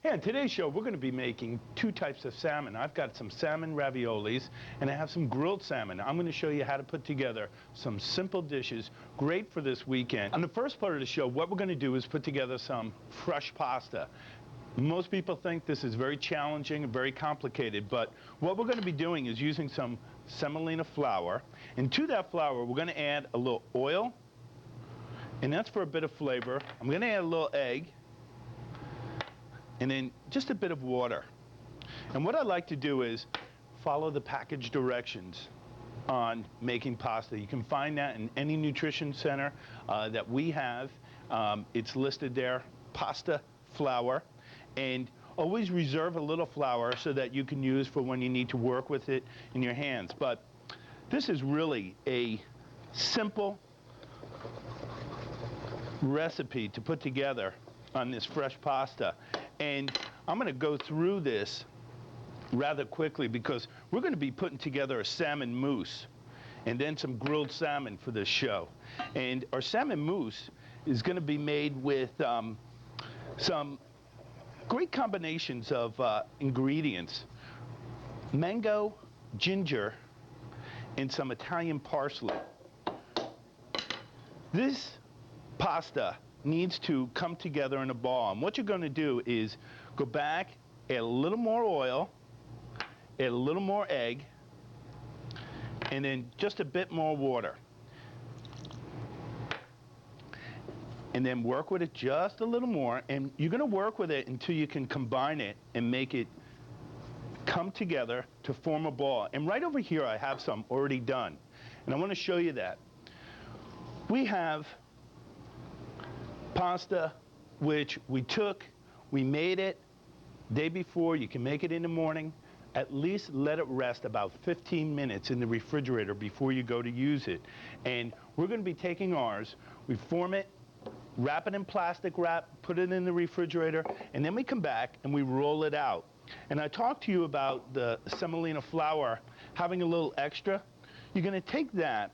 Hey, on today's show, we're going to be making two types of salmon. I've got some salmon raviolis, and I have some grilled salmon. I'm going to show you how to put together some simple dishes, great for this weekend. On the first part of the show, what we're going to do is put together some fresh pasta. Most people think this is very challenging and very complicated, but what we're going to be doing is using some semolina flour, and to that flour, we're going to add a little oil, and that's for a bit of flavor. I'm going to add a little egg, and then just a bit of water. And what I like to do is follow the package directions on making pasta. You can find that in any nutrition center that we have. It's listed there, pasta flour. And always reserve a little flour so that you can use for when you need to work with it in your hands. But this is really a simple recipe to put together on this fresh pasta. And I'm going to go through this rather quickly because we're going to be putting together a salmon mousse and then some grilled salmon for this show. And our salmon mousse is going to be made with some great combinations of ingredients: mango, ginger, and some Italian parsley. This pasta needs to come together in a ball, and what you're going to do is go back, add a little more oil, add a little more egg, and then just a bit more water, and then work with it just a little more, and you're going to work with it until you can combine it and make it come together to form a ball. And right over here I have some already done, and I want to show you that. We have pasta which we made it day before. You can make it in the morning. At least let it rest about 15 minutes in the refrigerator before you go to use it. And we're going to be taking ours, we form it, wrap it in plastic wrap, put it in the refrigerator, and then we come back and we roll it out. And I talked to you about the semolina flour having a little extra. You're going to take that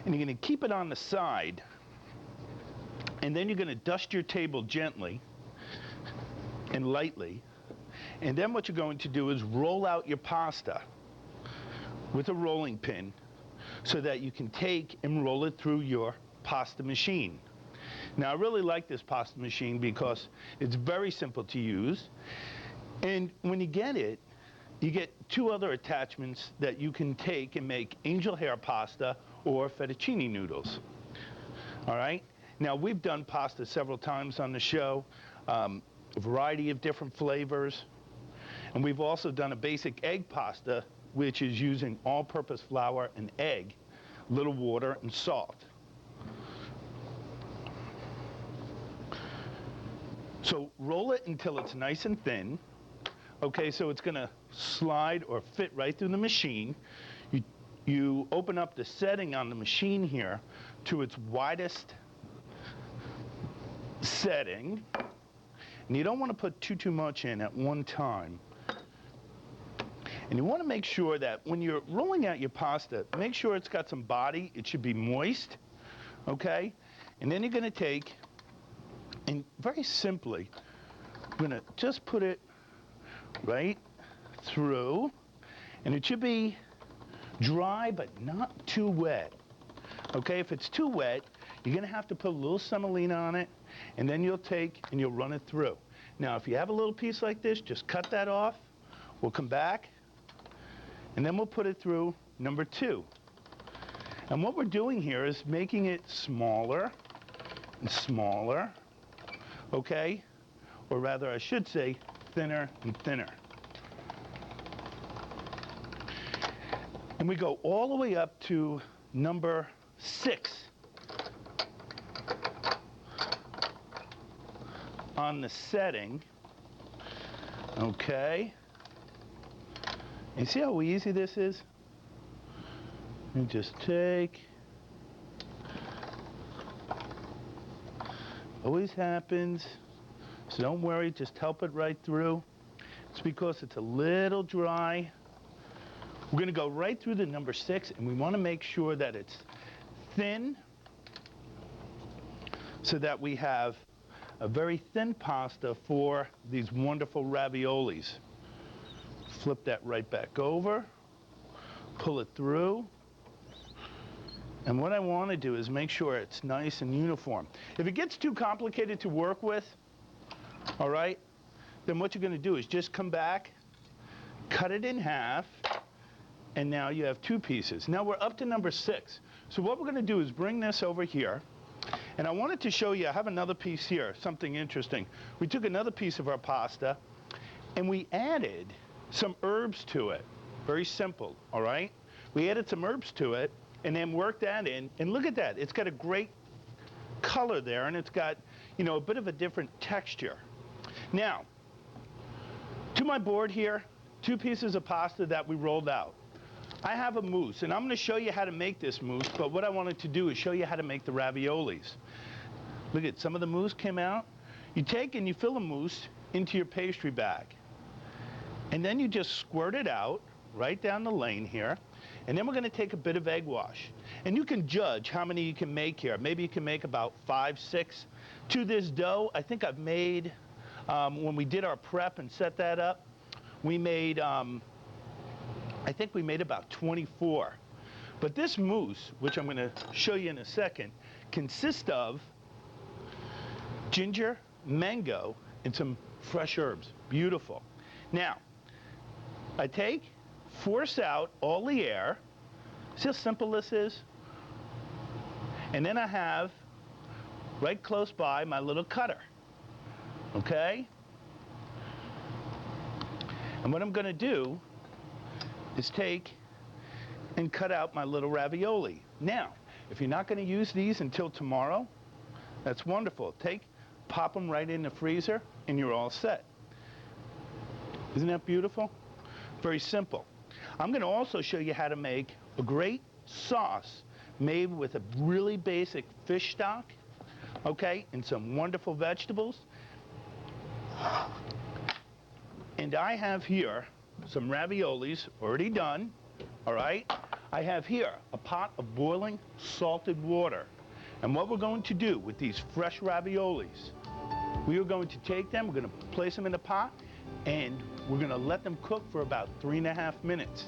and you're going to keep it on the side, and then you're going to dust your table gently and lightly, and then what you're going to do is roll out your pasta with a rolling pin so that you can take and roll it through your pasta machine. Now, I really like this pasta machine because it's very simple to use, and when you get it, you get two other attachments that you can take and make angel hair pasta or fettuccine noodles. All right? Now, we've done pasta several times on the show, a variety of different flavors, and we've also done a basic egg pasta, which is using all-purpose flour and egg, little water and salt. So roll it until it's nice and thin. Okay, so it's going to slide or fit right through the machine. You open up the setting on the machine here to its widest setting, and you don't want to put too much in at one time. And you want to make sure that when you're rolling out your pasta, make sure it's got some body. It should be moist, okay? And then you're going to take, and very simply, we're going to just put it right through, and it should be dry but not too wet. Okay, if it's too wet, you're going to have to put a little semolina on it, and then you'll take and you'll run it through. Now, if you have a little piece like this, just cut that off. We'll come back, and then we'll put it through number 2. And what we're doing here is making it smaller and smaller, okay? Or rather, I should say, thinner and thinner. And we go all the way up to number 6 on the setting, okay? You see how easy this is? You just take, always happens, so don't worry, just help it right through. It's because it's a little dry. We're going to go right through the number 6, and we want to make sure that it's thin so that we have a very thin pasta for these wonderful raviolis. Flip that right back over, pull it through. And what I want to do is make sure it's nice and uniform. If it gets too complicated to work with, all right, then what you're going to do is just come back, cut it in half, and now you have 2 pieces. Now we're up to number 6. So what we're going to do is bring this over here, and I wanted to show you, I have another piece here, something interesting. We took another piece of our pasta, and we added some herbs to it. Very simple, all right? We added some herbs to it, and then worked that in, and look at that. It's got a great color there, and it's got, you know, a bit of a different texture. Now, to my board here, 2 pieces of pasta that we rolled out. I have a mousse, and I'm going to show you how to make this mousse, but what I wanted to do is show you how to make the raviolis. Look at, some of the mousse came out. You take and you fill the mousse into your pastry bag, and then you just squirt it out right down the lane here, and then we're going to take a bit of egg wash. And you can judge how many you can make here. Maybe you can make about 5, 6. To this dough, I think I've made, when we did our prep and set that up, we made, I think we made about 24. But this mousse, which I'm going to show you in a second, consists of ginger, mango, and some fresh herbs. Beautiful. Now, I take, force out all the air. See how simple this is? And then I have, right close by, my little cutter. Okay? And what I'm going to do is take and cut out my little ravioli. Now, if you're not going to use these until tomorrow, that's wonderful. Pop them right in the freezer, and you're all set. Isn't that beautiful? Very simple. I'm going to also show you how to make a great sauce made with a really basic fish stock, okay, and some wonderful vegetables. And I have here some raviolis already done, all right? I have here a pot of boiling salted water. And what we're going to do with these fresh raviolis, we are going to take them, we're going to place them in a pot, and we're going to let them cook for about 3.5 minutes.